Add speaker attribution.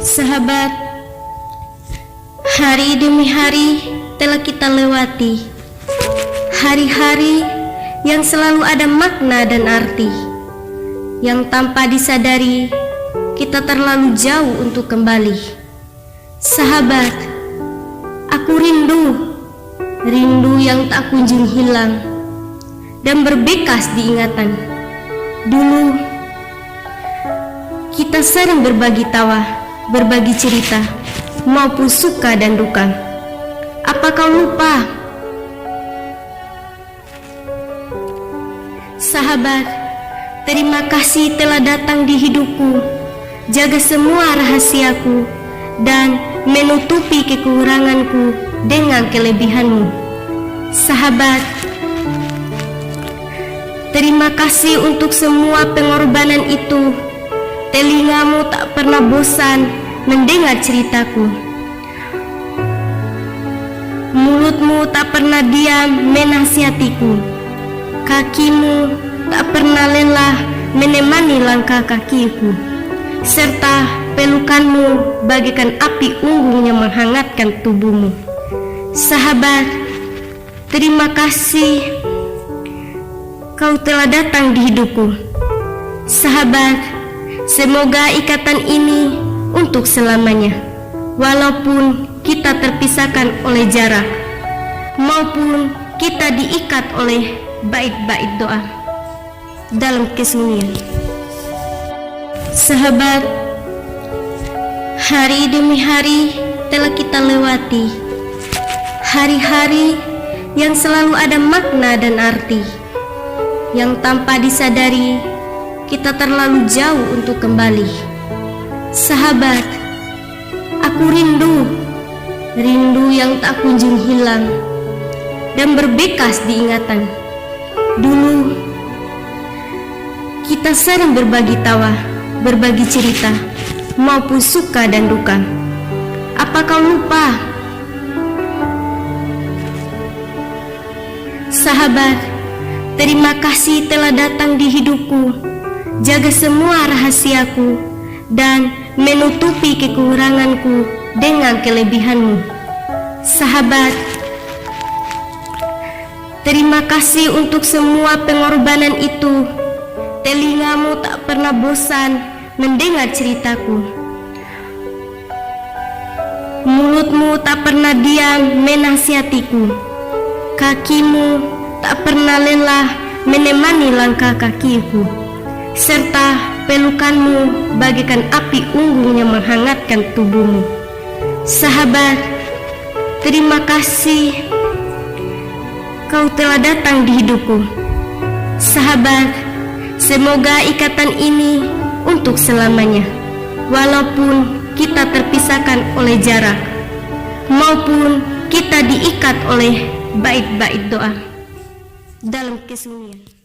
Speaker 1: Sahabat, hari demi hari telah kita lewati, hari-hari yang selalu ada makna dan arti, yang tanpa disadari kita terlalu jauh untuk kembali. Sahabat, aku rindu yang tak kunjung hilang dan berbekas di ingatan. Dulu kita sering berbagi tawa, berbagi cerita, maupun suka dan duka. Apa kau lupa? Sahabat, terima kasih telah datang di hidupku, jaga semua rahasiaku, dan menutupi kekuranganku dengan kelebihanmu. Sahabat, terima kasih untuk semua pengorbanan itu. Telingamu tak pernah bosan mendengar ceritaku. Mulutmu tak pernah diam menasihatiku. Kakimu tak pernah lelah menemani langkah kakiku. Serta pelukanmu bagaikan api unggun yang menghangatkan tubuhmu. Sahabat, terima kasih kau telah datang di hidupku. Sahabat, semoga ikatan ini untuk selamanya, walaupun kita terpisahkan oleh jarak, maupun kita diikat oleh bait-bait doa dalam kesunyian. Sahabat, hari demi hari telah kita lewati, hari-hari yang selalu ada makna dan arti, yang tanpa disadari kita terlalu jauh untuk kembali. Sahabat, aku rindu yang tak kunjung hilang dan berbekas di ingatan. Dulu kita sering berbagi tawa, berbagi cerita, maupun suka dan duka. Apa kau lupa? Sahabat, terima kasih telah datang di hidupku, jaga semua rahasiaku, dan menutupi kekuranganku dengan kelebihanmu. Sahabat, terima kasih untuk semua pengorbanan itu. Telingamu tak pernah bosan mendengar ceritaku. Mulutmu tak pernah diam menasihatiku. Kakimu tak pernah lelah menemani langkah kakiku. Serta pelukanmu bagaikan api unggun yang menghangatkan tubuhmu. Sahabat, terima kasih kau telah datang di hidupku. Sahabat, semoga ikatan ini untuk selamanya, walaupun kita terpisahkan oleh jarak, maupun kita diikat oleh bait-bait doa dalam kesunyian.